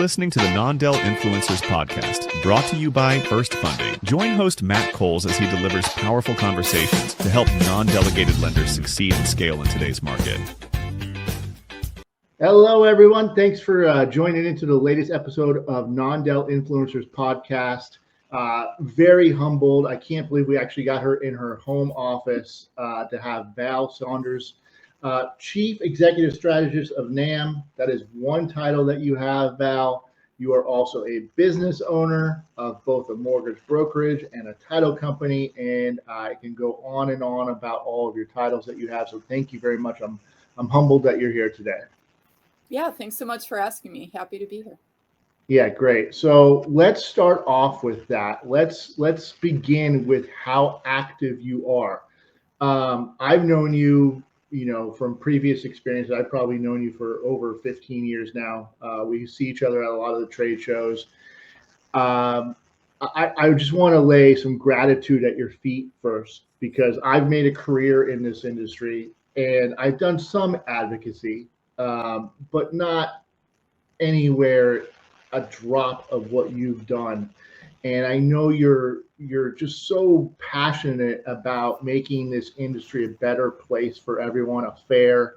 listening to the Non-Del Influencers podcast, brought to you by FirstFunding. Join host Matt Coles as he delivers powerful conversations to help non-delegated lenders succeed and scale in today's market. Hello, everyone. Thanks for joining into the latest episode of Non-Del Influencers podcast. Very humbled. I can't believe we actually got her in her home office to have Val Saunders, Chief Executive Strategist of NAMB. That is one title that you have, Val. You are also a business owner of both a mortgage brokerage and a title company, and I can go on and on about all of your titles that you have. So thank you very much. I'm humbled that you're here today. Yeah, thanks so much for asking me. Happy to be here. Yeah, great. So let's start off with that. Let's begin with how active you are. I've known you, from previous experiences. I've probably known you for over 15 years now. We see each other at a lot of the trade shows. I just want to lay some gratitude at your feet first, because I've made a career in this industry and I've done some advocacy, but not anywhere a drop of what you've done. And I know you're just so passionate about making this industry a better place for everyone, a fair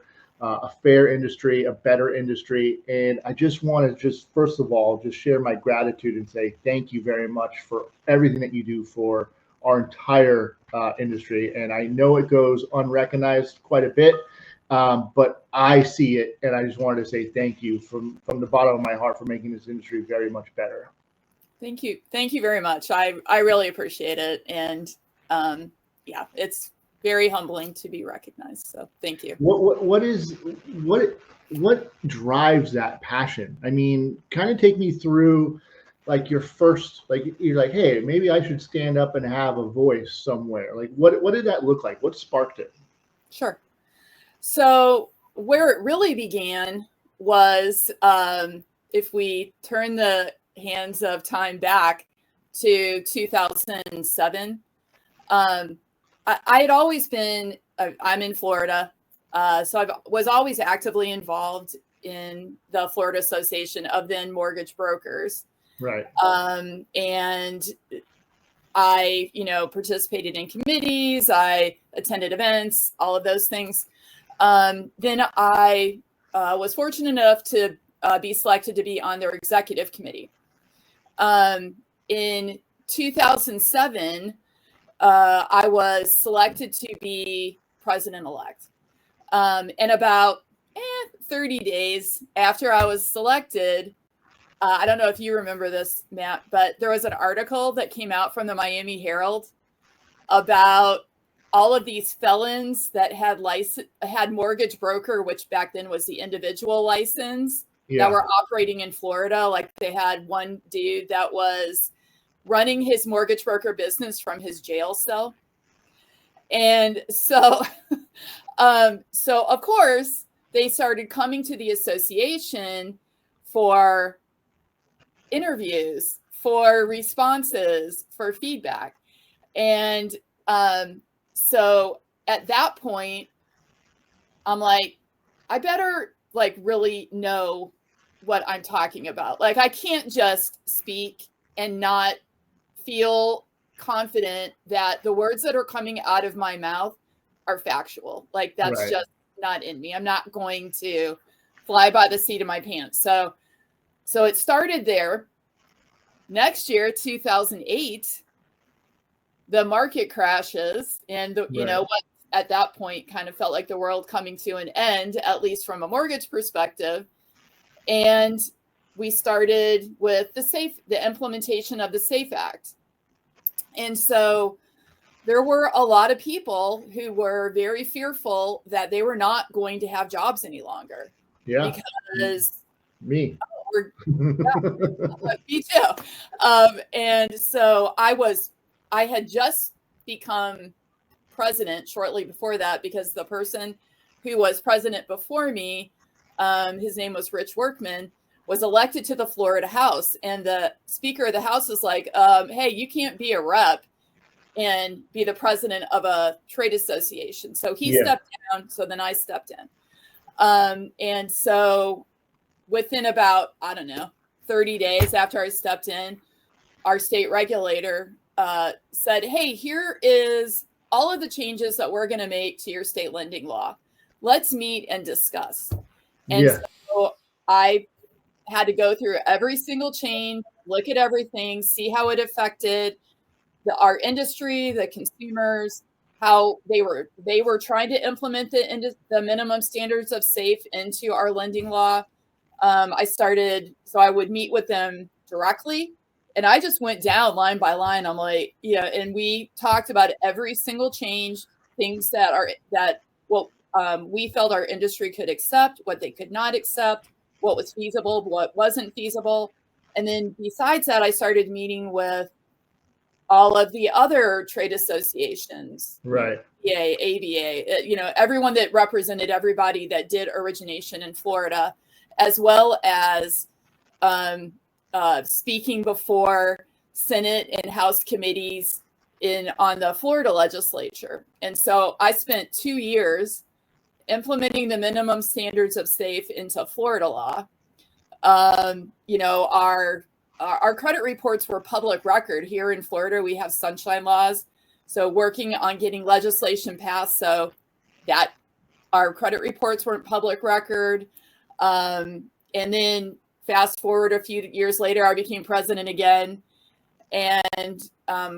industry, a better industry. And I just want to first of all, share my gratitude and say thank you very much for everything that you do for our entire industry. And I know it goes unrecognized quite a bit, but I see it, and I just wanted to say thank you from the bottom of my heart for making this industry very much better. Thank you. Thank you very much. I really appreciate it. And it's very humbling to be recognized. So thank you. What drives that passion? I mean, kind of take me through like your first, like you're like, hey, maybe I should stand up and have a voice somewhere. Like what did that look like? What sparked it? Sure. So where it really began was, if we turn the hands of time back to 2007, I had always been, I'm in Florida, so I was always actively involved in the Florida Association of then Mortgage Brokers. Right. And I, participated in committees, I attended events, all of those things. Then I was fortunate enough to be selected to be on their executive committee. In 2007, I was selected to be president-elect. And about 30 days after I was selected, I don't know if you remember this, Matt, but there was an article that came out from the Miami Herald about all of these felons that had mortgage broker, which back then was the individual license, that were operating in Florida. Like they had one dude that was running his mortgage broker business from his jail cell. And so, so of course they started coming to the association for interviews, for responses, for feedback. And, so at that point, I'm like, I better really know what I'm talking about. Like, I can't just speak and not feel confident that the words that are coming out of my mouth are factual. Like, that's right. just not in me. I'm not going to fly by the seat of my pants. So it started there. Next year, 2008, the market crashes, and what at that point kind of felt like the world coming to an end, at least from a mortgage perspective. And we started with the implementation of the SAFE Act. And so there were a lot of people who were very fearful that they were not going to have jobs any longer. Yeah. Because me. Me too. And so I had just become president shortly before that, because the person who was president before me, his name was Rich Workman, was elected to the Florida House. And the Speaker of the House was like, hey, you can't be a rep and be the president of a trade association. So he stepped down. So then I stepped in. And so within about, 30 days after I stepped in, our state regulator said, hey, here is all of the changes that we're going to make to your state lending law. Let's meet and discuss. And so I had to go through every single change, look at everything, see how it affected our industry, the consumers, how they were trying to implement the minimum standards of SAFE into our lending law. So I would meet with them directly, and I just went down line by line. I'm like, and we talked about every single change, things that we felt our industry could accept, what they could not accept, what was feasible, what wasn't feasible. And then besides that, I started meeting with all of the other trade associations, right? ABA, everyone that represented everybody that did origination in Florida, as well as speaking before Senate and House committees on the Florida legislature. And so I spent 2 years implementing the minimum standards of SAFE into Florida law. Our credit reports were public record. Here in Florida, we have sunshine laws. So working on getting legislation passed so that our credit reports weren't public record. And then fast forward a few years later, I became president again and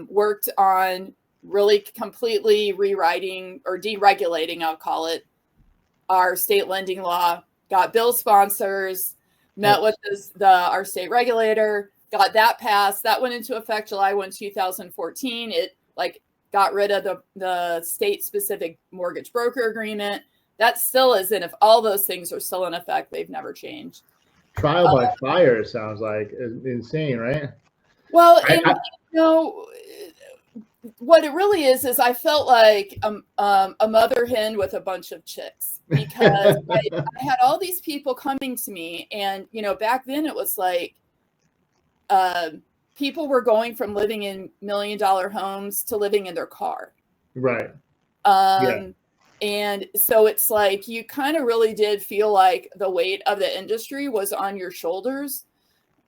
worked on really completely rewriting or deregulating, I'll call it, our state lending law, got bill sponsors, met with our state regulator, got that passed. That went into effect July 1, 2014. It got rid of the state specific mortgage broker agreement. That still is in. If all those things are still in effect, they've never changed. Trial by fire sounds like insane, right? Well, what it really is I felt like a mother hen with a bunch of chicks, because I had all these people coming to me, and back then it was like people were going from living in $1 million homes to living in their car, right? And so it's like you kind of really did feel like the weight of the industry was on your shoulders,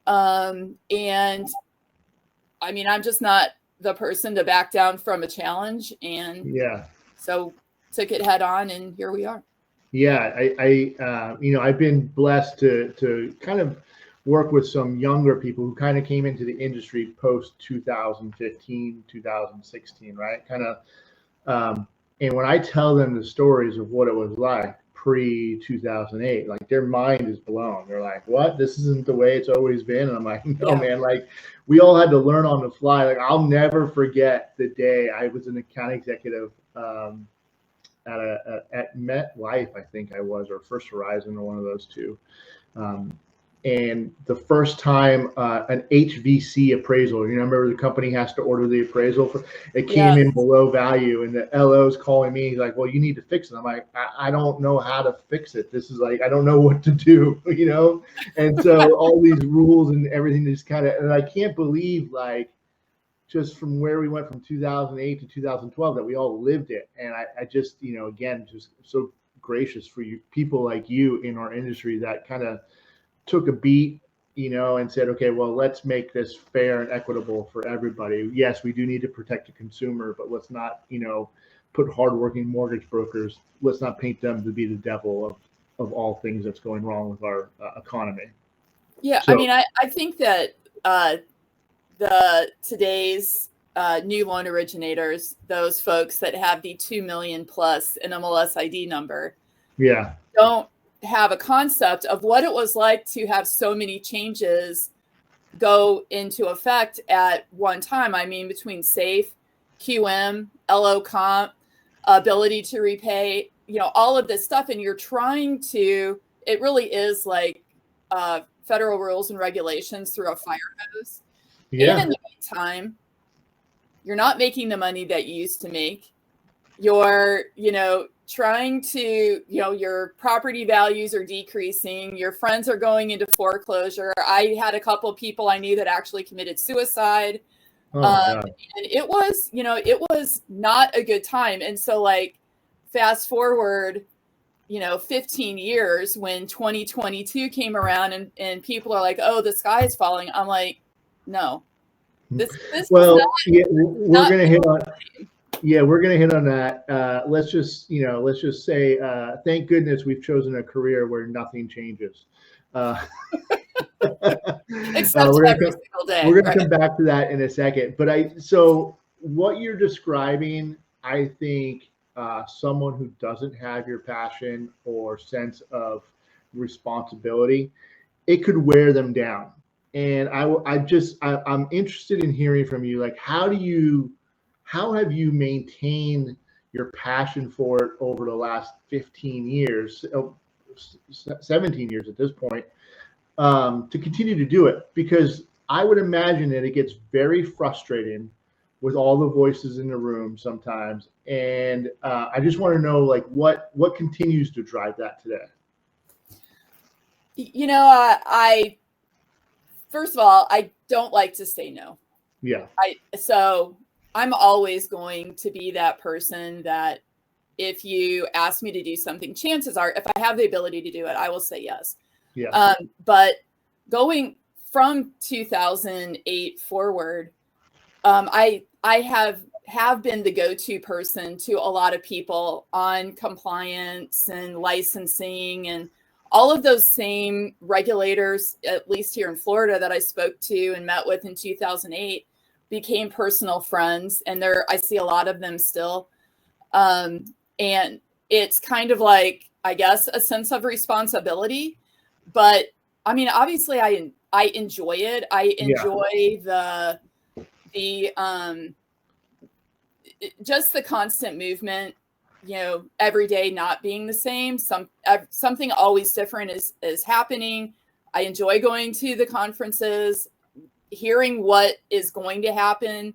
and I mean, I'm just not the person to back down from a challenge, and so took it head on, and here we are. I've been blessed to kind of work with some younger people who kind of came into the industry post 2015, 2016, right? And when I tell them the stories of what it was like pre 2008, like their mind is blown. They're like, what? This isn't the way it's always been. And I'm like, no, man, like we all had to learn on the fly. Like I'll never forget the day I was an account executive at MetLife, I think I was, or First Horizon, or one of those two. And the first time an HVC appraisal, remember the company has to order the appraisal it came in below value, and the LO's calling me. He's like, well, you need to fix it. I'm like, I don't know how to fix it. This is like, I don't know what to do, And so all these rules and everything just and I can't believe just from where we went from 2008 to 2012 that we all lived it. And I just, again, just so gracious for you, people like you in our industry that kind of took a beat, and said, okay, well, let's make this fair and equitable for everybody. Yes, we do need to protect the consumer, but let's not, put hardworking mortgage brokers, let's not paint them to be the devil of all things that's going wrong with our economy. Yeah. So, I mean, I think that today's new loan originators, those folks that have the 2 million plus NMLS ID number, don't have a concept of what it was like to have so many changes go into effect at one time. I mean, between SAFE, QM, LO comp, ability to repay, all of this stuff. And you're trying to, it really is like federal rules and regulations through a fire hose. And in the meantime, you're not making the money that you used to make. You're, trying to, your property values are decreasing. Your friends are going into foreclosure. I had a couple of people I knew that actually committed suicide. And it was, it was not a good time. And so fast forward, 15 years when 2022 came around and people are like, oh, the sky is falling. I'm like, no, this well, is not, yeah, we're going to hit on, time. yeah, we're going to hit on that. Let's just say, thank goodness we've chosen a career where nothing changes. Except every single day. We're going to come back to that in a second. But so what you're describing, I think someone who doesn't have your passion or sense of responsibility, it could wear them down. And I'm interested in hearing from you, like, how have you maintained your passion for it over the last 15 years, 17 years at this point, to continue to do it? Because I would imagine that it gets very frustrating with all the voices in the room sometimes. And I just want to know, like, what continues to drive that today? I first of all, I don't like to say no. Yeah. So I'm always going to be that person that if you ask me to do something, chances are, if I have the ability to do it, I will say yes. Yeah. But going from 2008 forward, I have been the go-to person to a lot of people on compliance and licensing and all of those same regulators, at least here in Florida, that I spoke to and met with in 2008, became personal friends. And I see a lot of them still. And it's kind of like, I guess, a sense of responsibility. But I mean, obviously I enjoy it. I enjoy just the constant movement, every day not being the same. Something always different is happening. I enjoy going to the conferences, hearing what is going to happen,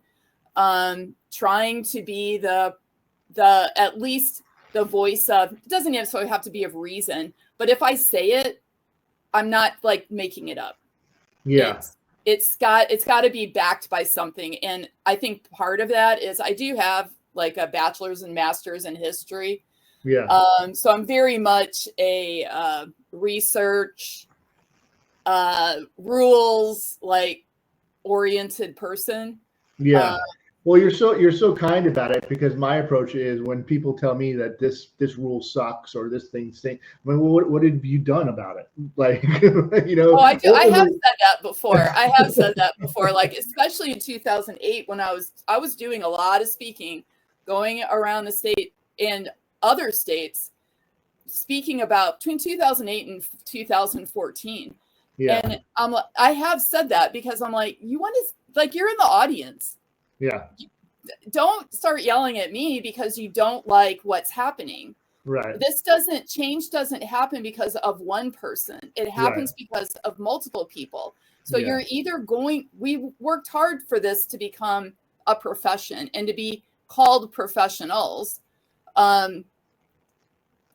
trying to be the at least the voice of, it doesn't necessarily have to be of reason, but if I say it, I'm not like making it up. Yeah. It's got to be backed by something. And I think part of that is I do have like a bachelor's and master's in history. Yeah. So I'm very much a research, rules like oriented person. Yeah. Well, you're so kind about it, because my approach is, when people tell me that this rule sucks or this thing stinks, I mean, well, what have you done about it? Like, Oh, I do. I have said that before. Like, especially in 2008, when I was doing a lot of speaking, going around the state and other states, speaking about between 2008 and 2014. Yeah. And I have said that because I'm like, you want to, like, you're in the audience. Yeah. Don't start yelling at me because you don't like what's happening. Right. Change doesn't happen because of one person. It happens because of multiple people. So you're either we worked hard for this to become a profession and to be called professionals. Have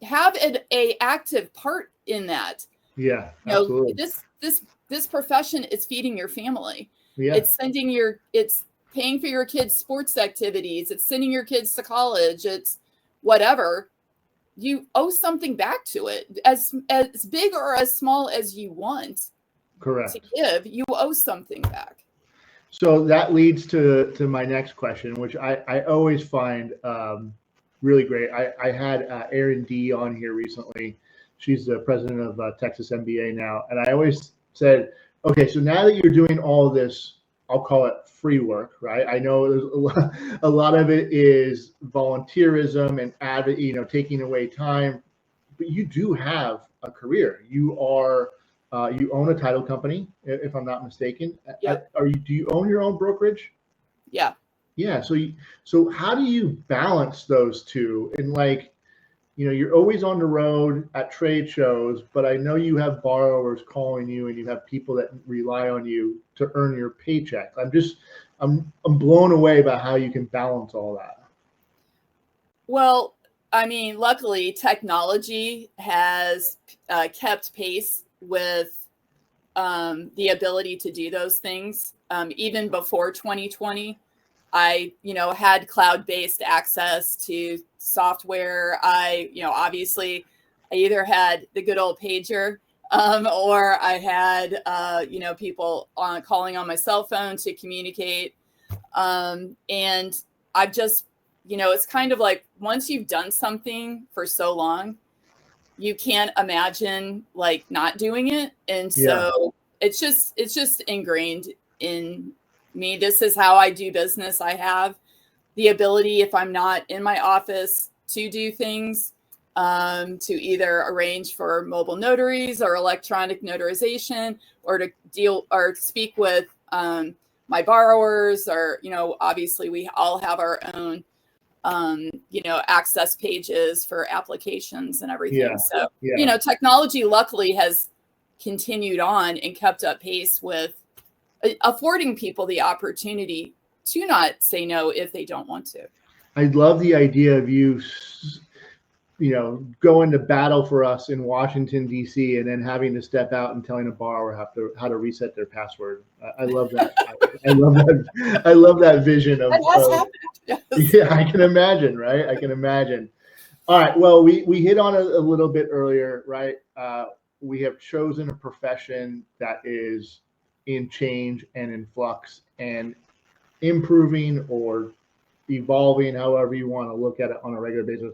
a active part in that. Yeah, absolutely. This profession is feeding your family. Yeah. It's paying for your kids' sports activities. It's sending your kids to college. It's whatever. You owe something back to it, as big or as small as you want. Correct. To give, you owe something back. So that leads to my next question, which I always find really great. I had Erin D on here recently. She's the president of Texas MBA now. And I always said, okay, so now that you're doing all of this, I'll call it free work, right? I know there's a lot of it is volunteerism and taking away time, but you do have a career. You are you own a title company, if I'm not mistaken. Yep. Do you own your own brokerage? Yeah. Yeah. So how do you balance those two? And like, you're always on the road at trade shows, but I know you have borrowers calling you and you have people that rely on you to earn your paycheck. I'm blown away by how you can balance all that. Well, I mean, luckily technology has kept pace with the ability to do those things. Even before 2020, I, had cloud-based access to software. Obviously I either had the good old pager, or I had, people calling on my cell phone to communicate. And I've just, it's kind of like once you've done something for so long, you can't imagine like not doing it. And so it's just ingrained in me. This is how I do business. I have the ability, if I'm not in my office, to do things, to either arrange for mobile notaries or electronic notarization, or to deal or speak with my borrowers, or, obviously we all have our own, access pages for applications and everything. Technology luckily has continued on and kept up pace with affording people the opportunity to not say no if they don't want to. I love the idea of you going to battle for us in Washington, D.C., and then having to step out and telling a borrower how to reset their password. I love that. I love that. I love that vision of. That has happened. Yes. Yeah, I can imagine, right? I can imagine. All right. Well, we hit on it a little bit earlier, right? We have chosen a profession that is in change and in flux and improving or evolving, however you want to look at it on a regular basis.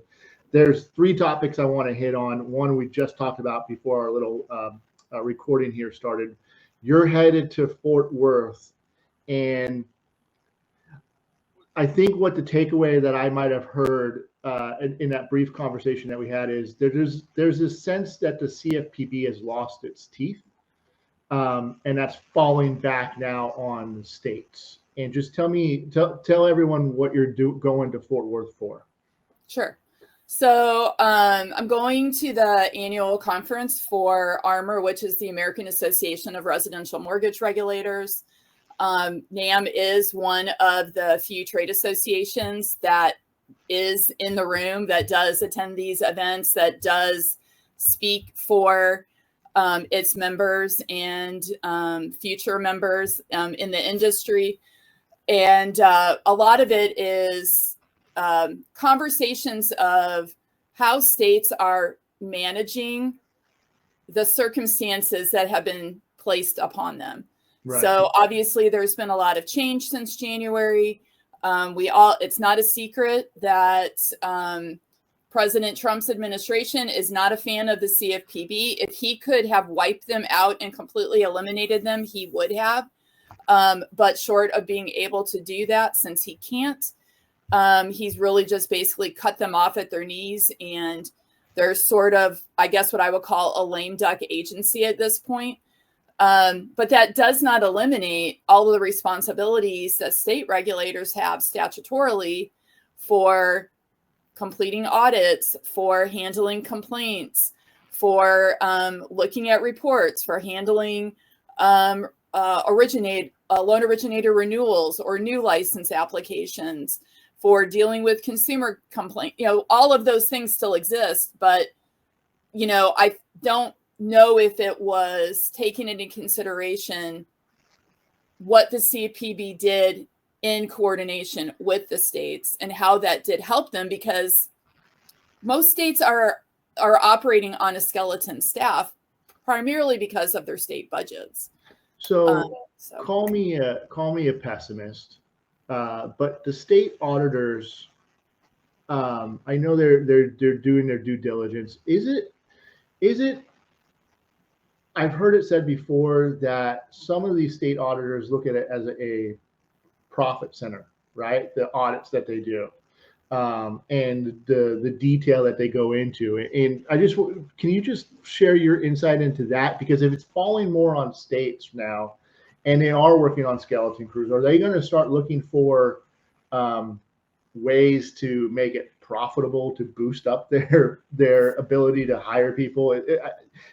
There's 3 topics I want to hit on. One we just talked about before our little recording here started. You're headed to Fort Worth, and I think what the takeaway that I might have heard in that brief conversation that we had is there's a sense that the CFPB has lost its teeth, and that's falling back now on the states. And just tell everyone what you're going to Fort Worth for. Sure. So I'm going to the annual conference for ARMOR, which is the American Association of Residential Mortgage Regulators. NAMB is one of the few trade associations that is in the room, that does attend these events, that does speak for its members and future members in the industry. And a lot of it is conversations of how states are managing the circumstances that have been placed upon them. Right. So obviously there's been a lot of change since January. It's not a secret that President Trump's administration is not a fan of the CFPB. If he could have wiped them out and completely eliminated them, he would have. But short of being able to do that, since he can't, he's really just basically cut them off at their knees, and they're sort of, I guess, what I would call a lame duck agency at this point. But that does not eliminate all of the responsibilities that state regulators have statutorily for completing audits, for handling complaints, for looking at reports, for handling loan originator renewals or new license applications, for dealing with consumer complaint. All of those things still exist, but I don't know if it was taken into consideration what the CFPB did in coordination with the states and how that did help them, because most states are operating on a skeleton staff primarily because of their state budgets. So call me a pessimist, but the state auditors, I know they're doing their due diligence. Is it? I've heard it said before that some of these state auditors look at it as a profit center, right? The audits that they do, and the detail that they go into. And can you just share your insight into that? Because if it's falling more on states now, and they are working on skeleton crews, are they going to start looking for ways to make it profitable, to boost up their ability to hire people?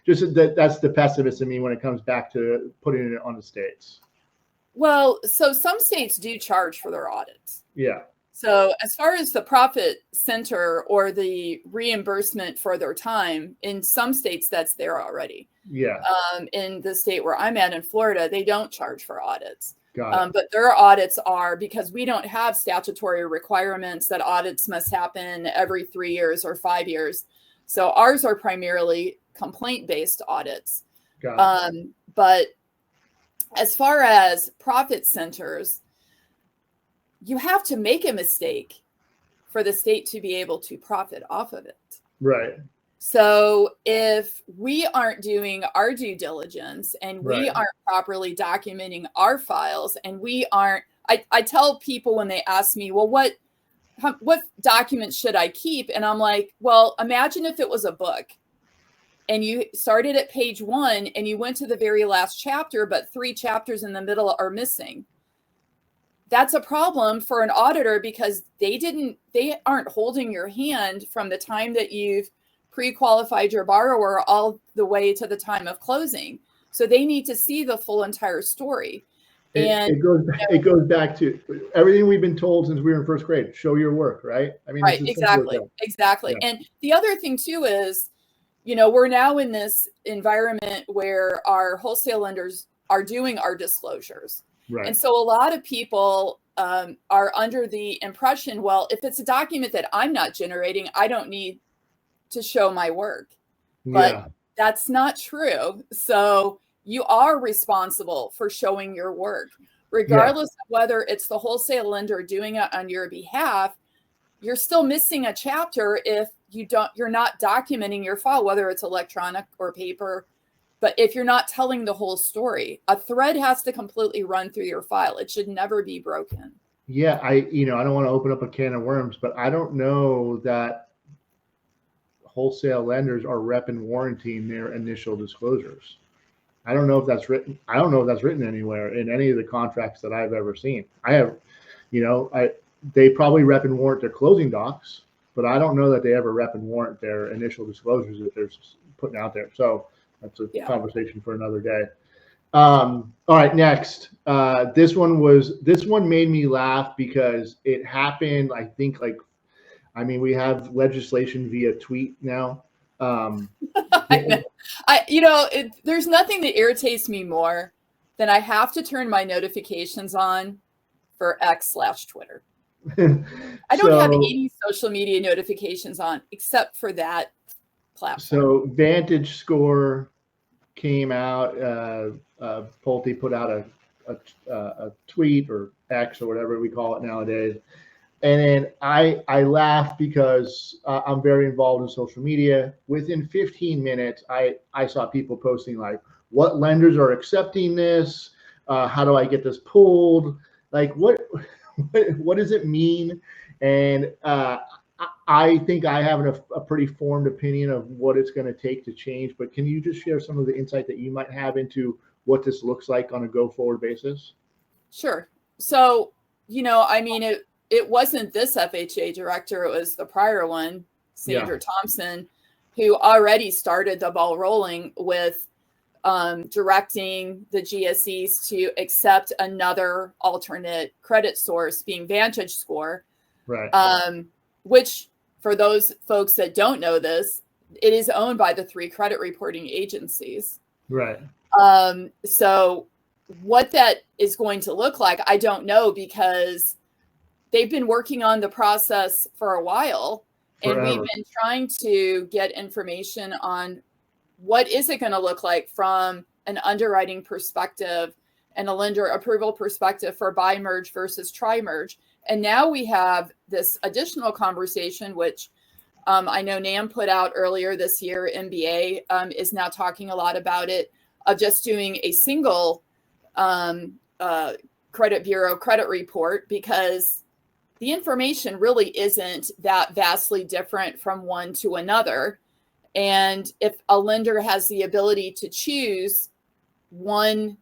That's the pessimist in me when it comes back to putting it on the states. Well, so some states do charge for their audits. Yeah. So as far as the profit center or the reimbursement for their time, in some states that's there already. Yeah. In the state where I'm at in Florida, they don't charge for audits. Got it. But their audits are, because we don't have statutory requirements that audits must happen every 3 years or 5 years. So ours are primarily complaint-based audits. But as far as profit centers, you have to make a mistake for the state to be able to profit off of it. Right. So if we aren't doing our due diligence and we aren't properly documenting our files, and we aren't, I tell people when they ask me, well, what documents should I keep? And I'm like, well, imagine if it was a book and you started at page 1 and you went to the very last chapter, but 3 chapters in the middle are missing. That's a problem for an auditor, because they aren't holding your hand from the time that you've pre-qualified your borrower all the way to the time of closing. So they need to see the full entire story. And it goes back to everything we've been told since we were in first grade. Show your work, right? I mean, right, exactly. Yeah. And the other thing too is, we're now in this environment where our wholesale lenders are doing our disclosures. Right. And so a lot of people are under the impression, well, if it's a document that I'm not generating, I don't need to show my work. But that's not true. So you are responsible for showing your work, regardless of whether it's the wholesale lender doing it on your behalf. You're still missing a chapter if you're not documenting your file, whether it's electronic or paper. But if you're not telling the whole story, a thread has to completely run through your file. It should never be broken. Yeah, I don't want to open up a can of worms, but I don't know that wholesale lenders are rep and warranting their initial disclosures. I don't know if that's written. I don't know if that's written anywhere in any of the contracts that I've ever seen. They probably rep and warrant their closing docs, but I don't know that they ever rep and warrant their initial disclosures that they're putting out there. So that's a conversation for another day. All right, next. This one made me laugh because it happened, I think, we have legislation via tweet now. There's nothing that irritates me more than I have to turn my notifications on for X/Twitter. I don't have any social media notifications on except for that platform. So Vantage Score came out. Pulte put out a tweet, or X or whatever we call it nowadays. And then I laughed because I'm very involved in social media. Within 15 minutes, I saw people posting like, what lenders are accepting this? How do I get this pulled? Like, what does it mean? And I think I have a pretty formed opinion of what it's going to take to change. But can you just share some of the insight that you might have into what this looks like on a go-forward basis? Sure. So, it wasn't this FHA director, it was the prior one, Sandra Thompson, who already started the ball rolling with directing the GSEs to accept another alternate credit source, being Vantage Score. Right. Which, for those folks that don't know this, it is owned by the 3 credit reporting agencies. Right. So what that is going to look like, I don't know, because they've been working on the process for a while, and we've been trying to get information on what is it going to look like from an underwriting perspective and a lender approval perspective for buy merge versus try merge. And now we have this additional conversation, which I know NAMB put out earlier this year. MBA is now talking a lot about it, of just doing a single credit bureau credit report, because the information really isn't that vastly different from one to another. And if a lender has the ability to choose one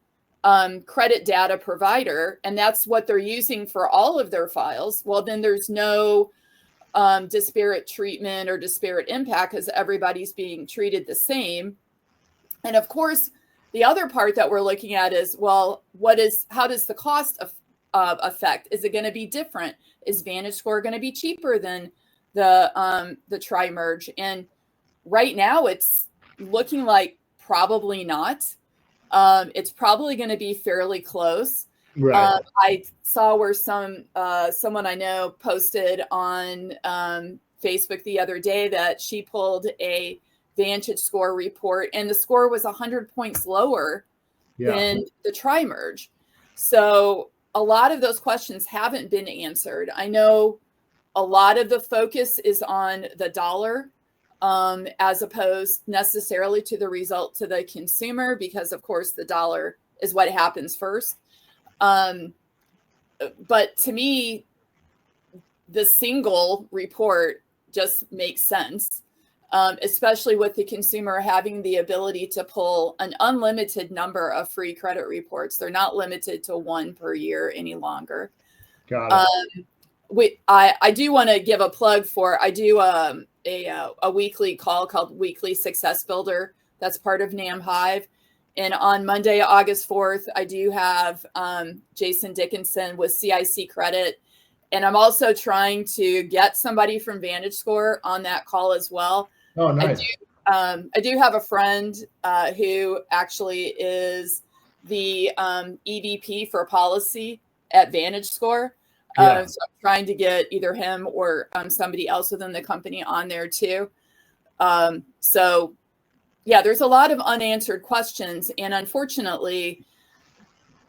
credit data provider, and that's what they're using for all of their files, well, then there's no disparate treatment or disparate impact, because everybody's being treated the same. And of course, the other part that we're looking at is, well, how does the cost affect? Is it going to be different? Is Vantage Score going to be cheaper than the try merge? And right now it's looking like probably not. It's probably going to be fairly close. I saw where someone I know posted on Facebook the other day that she pulled a Vantage score report, and the score was 100 points lower than the tri-merge. So a lot of those questions haven't been answered. I know a lot of the focus is on the dollar, as opposed necessarily to the result to the consumer, because of course the dollar is what happens first. But to me, the single report just makes sense, especially with the consumer having the ability to pull an unlimited number of free credit reports. They're not limited to one per year any longer. Got it. I do want to give a plug for, I do a weekly call called Weekly Success Builder. That's part of NAMB Hive. And on Monday, August 4th, I do have Jason Dickinson with CIC Credit. And I'm also trying to get somebody from Vantage Score on that call as well. Oh, nice. I do have a friend who actually is the EVP for policy at Vantage Score. So I'm trying to get either him or somebody else within the company on there too. So yeah, there's a lot of unanswered questions. And unfortunately,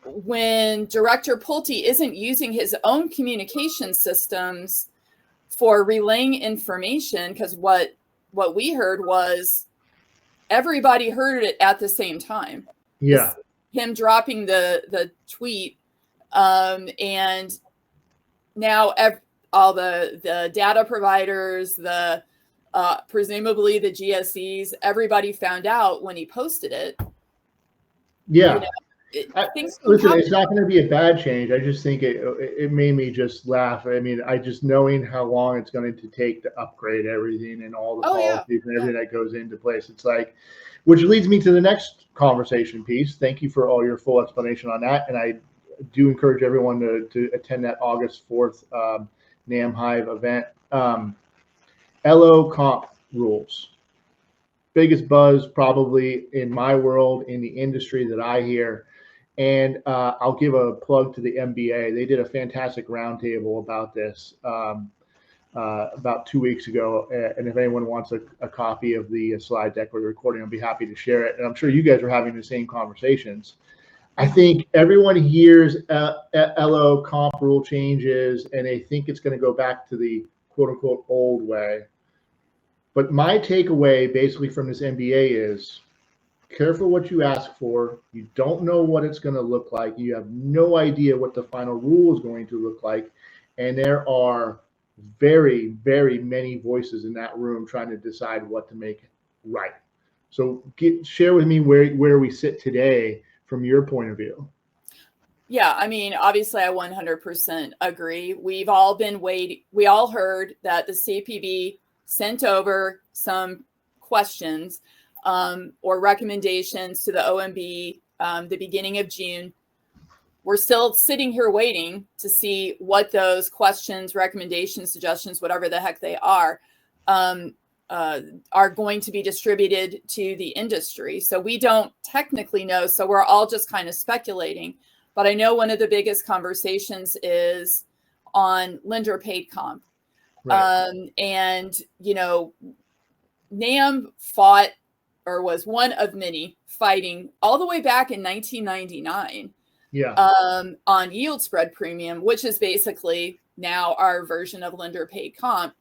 when Director Pulte isn't using his own communication systems for relaying information, because what we heard was everybody heard it at the same time. Yeah. Him dropping the tweet, and now all the data providers, the presumably the GSEs, everybody found out when he posted it. Yeah. You know, listen, it's not going to be a bad change. I just think it made me just laugh. I mean, I just knowing how long it's going to take to upgrade everything and all the policies and everything that goes into place. It's like, which leads me to the next conversation piece. Thank you for all your full explanation on that. And I do encourage everyone to attend that August 4th NAMB Hive event. LO comp rules. Biggest buzz probably in my world, in the industry that I hear. And I'll give a plug to the MBA. They did a fantastic roundtable about this about 2 weeks ago. And if anyone wants a copy of the slide deck or the recording, I'll be happy to share it. And I'm sure you guys are having the same conversations. I think everyone hears LO comp rule changes and they think it's going to go back to the quote unquote old way. But my takeaway basically from this MBA is careful what you ask for. You don't know what it's going to look like. You have no idea what the final rule is going to look like. And there are very, very many voices in that room trying to decide what to make right. So share with me where we sit today from your point of view. Yeah, I mean, obviously I 100% agree. We've all been waiting. We all heard that the CPB sent over some questions or recommendations to the OMB the beginning of June. We're still sitting here waiting to see what those questions, recommendations, suggestions, whatever the heck they are going to be distributed to the industry. So we don't technically know. So we're all just kind of speculating. But I know one of the biggest conversations is on lender paid comp. Right. And, you know, NAMB fought, or was one of many fighting all the way back in 1999 on yield spread premium, which is basically now our version of lender paid comp.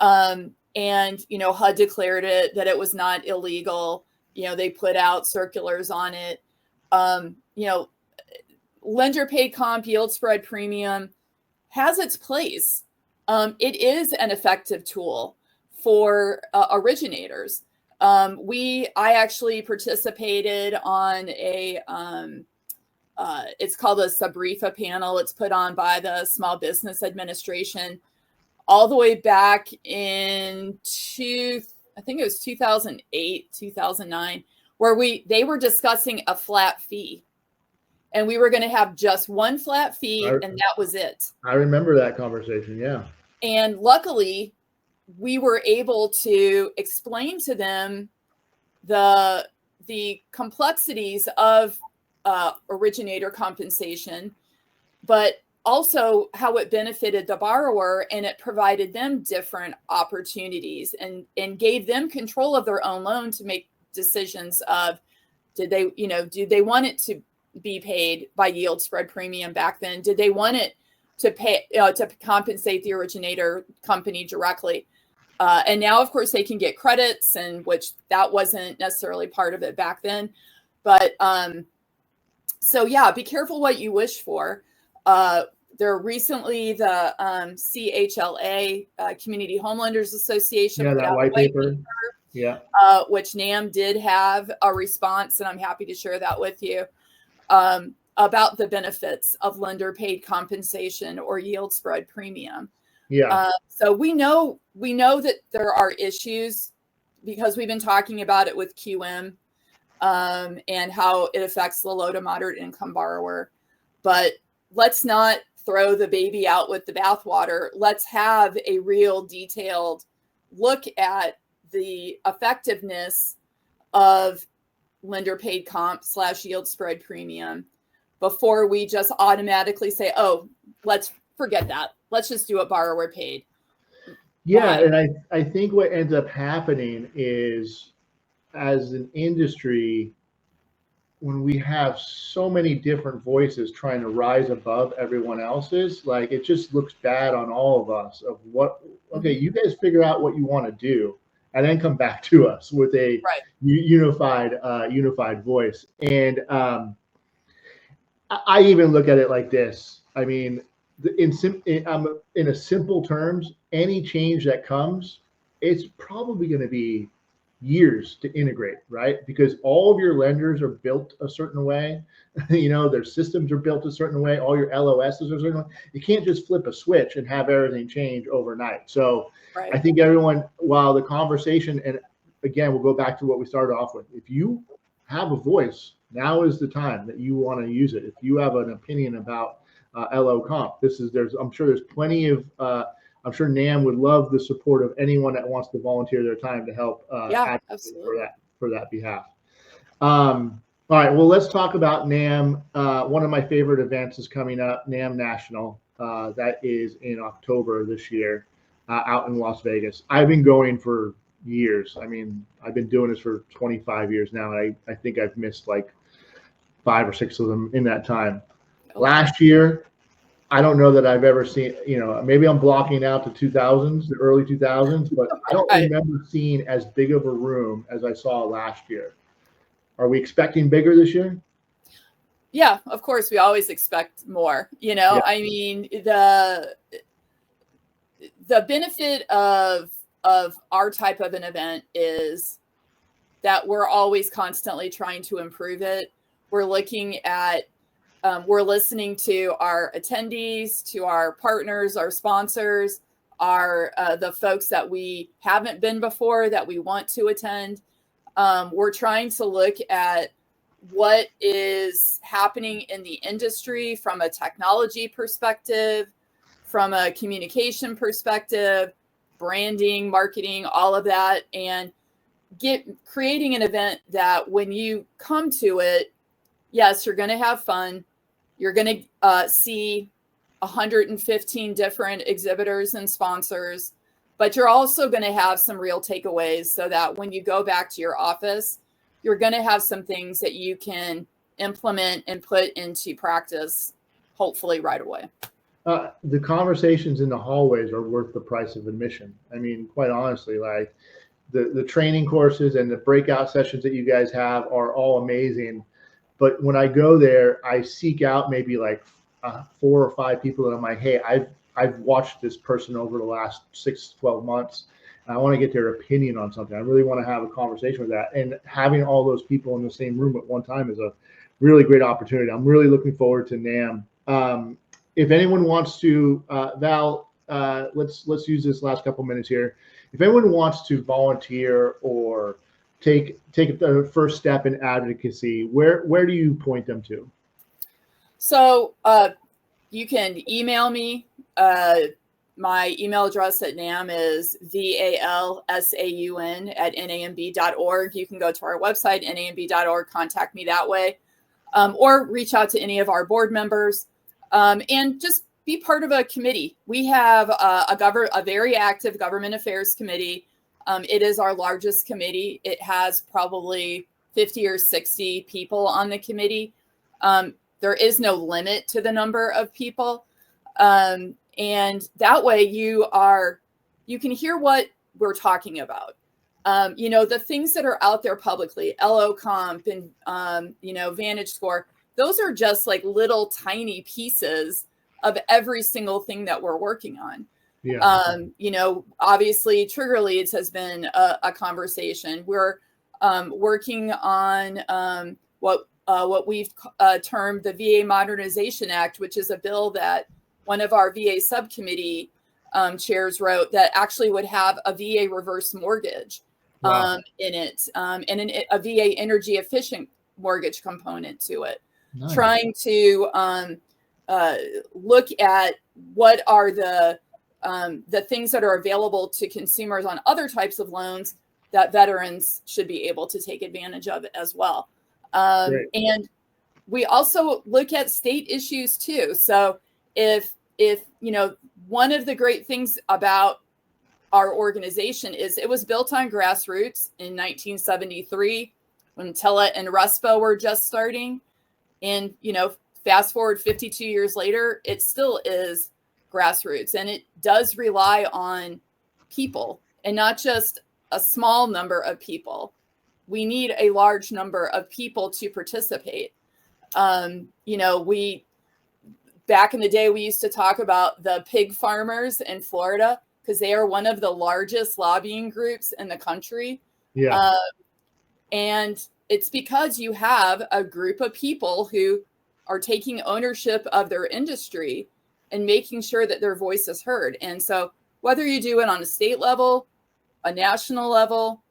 And, you know, HUD declared it that it was not illegal. You know, they put out circulars on it. You know, lender paid comp, yield spread premium has its place. It is an effective tool for originators. I actually participated on it's called a SABRIFA panel. It's put on by the Small Business Administration all the way back in I think it was 2008, 2009, where they were discussing a flat fee. And we were going to have just one flat fee, and that was it. I remember that conversation, yeah. And luckily, we were able to explain to them the complexities of originator compensation. But also how it benefited the borrower, and it provided them different opportunities and gave them control of their own loan to make decisions of, do they want it to be paid by yield spread premium back then? Did they want it to pay to compensate the originator company directly? And now, of course, they can get credits, and which that wasn't necessarily part of it back then. But so yeah, be careful what you wish for. There recently, the CHLA, Community Home Lenders Association, Yeah, put that out white a white paper. Yeah. which NAMB did have a response, and I'm happy to share that with you, about the benefits of lender paid compensation or yield spread premium. Yeah. So we know that there are issues because we've been talking about it with QM, and how it affects the low to moderate income borrower. But let's not throw the baby out with the bathwater. Let's have a real detailed look at the effectiveness of lender paid comp / yield spread premium before we just automatically say, oh, let's forget that. Let's just do it borrower paid. Yeah. And I think what ends up happening is, as an industry, when we have so many different voices trying to rise above everyone else's, like, it just looks bad on all of us of what, okay, you guys figure out what you want to do and then come back to us with a unified voice. And I even look at it like this. I mean, in a simple terms, any change that comes, it's probably going to be years to integrate, right? Because all of your lenders are built a certain way. Their systems are built a certain way. All your LOSs are a certain way. You can't just flip a switch and have everything change overnight. So I think everyone, while the conversation, and again, we'll go back to what we started off with. If you have a voice, now is the time that you want to use it. If you have an opinion about LO comp, I'm sure there's plenty of, I'm sure NAMB would love the support of anyone that wants to volunteer their time to help advocate for that behalf. All right, well, let's talk about NAMB. One of my favorite events is coming up, NAMB National. That is in October this year, out in Las Vegas. I've been going for years. I mean, I've been doing this for 25 years now. And I think I've missed like 5 or 6 of them in that time. Okay. Last year, I don't know that I've ever seen, maybe I'm blocking out the early 2000s, but I don't remember seeing as big of a room as I saw last year. Are we expecting bigger this year? Yeah, of course, we always expect more. Yeah. I mean, the benefit of our type of an event is that we're always constantly trying to improve it. We're looking at, we're listening to our attendees, to our partners, our sponsors, the folks that we haven't been before that we want to attend. We're trying to look at what is happening in the industry from a technology perspective, from a communication perspective, branding, marketing, all of that, and creating an event that when you come to it, yes, you're going to have fun. You're going to see 115 different exhibitors and sponsors, but you're also going to have some real takeaways so that when you go back to your office, you're going to have some things that you can implement and put into practice, hopefully right away. The conversations in the hallways are worth the price of admission. I mean, quite honestly, like the training courses and the breakout sessions that you guys have are all amazing. But when I go there, I seek out maybe like 4 or 5 people that I'm like, hey, I've watched this person over the last 6 to 12 months. And I want to get their opinion on something. I really want to have a conversation with that. And having all those people in the same room at one time is a really great opportunity. I'm really looking forward to NAMB. If anyone wants to, Val, let's use this last couple minutes here. If anyone wants to volunteer or take the first step in advocacy, where do you point them to? So you can email me. My email address at NAMB is valsaun@namb.org. You can go to our website, namb.org, contact me that way, or reach out to any of our board members. And just be part of a committee. We have a very active government affairs committee. It is our largest committee. It has probably 50 or 60 people on the committee. There is no limit to the number of people. And that way you can hear what we're talking about. The things that are out there publicly, LO Comp and, Vantage Score, those are just like little tiny pieces of every single thing that we're working on. Yeah. Obviously Trigger Leads has been a conversation. We're working on what we've termed the VA Modernization Act, which is a bill that one of our VA subcommittee chairs wrote that actually would have a VA reverse mortgage in it, and a VA energy efficient mortgage component to it. Nice. Trying to look at what are the things that are available to consumers on other types of loans that veterans should be able to take advantage of as well. And we also look at state issues too. So if one of the great things about our organization is it was built on grassroots in 1973 when Tele and RESPA were just starting. And, fast forward 52 years later, it still is grassroots, and it does rely on people and not just a small number of people. We need a large number of people to participate. Back in the day, we used to talk about the pig farmers in Florida because they are one of the largest lobbying groups in the country. Yeah. And it's because you have a group of people who are taking ownership of their industry and making sure that their voice is heard. And so whether you do it on a state level, a national level,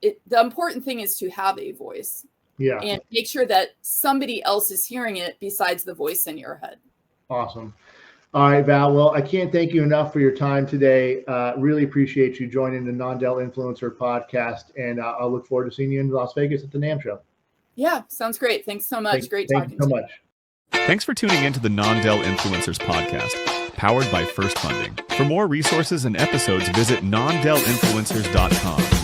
the important thing is to have a voice. Yeah. And make sure that somebody else is hearing it besides the voice in your head. Awesome. All right, Val. Well, I can't thank you enough for your time today. Really appreciate you joining the Non-Del Influencer podcast, and I'll look forward to seeing you in Las Vegas at the NAMB show. Yeah, sounds great. Thanks so much. Great talking to you. Thank you so much. Thanks for tuning into the Non-Del Influencers podcast, powered by FirstFunding. For more resources and episodes, visit nondelinfluencers.com.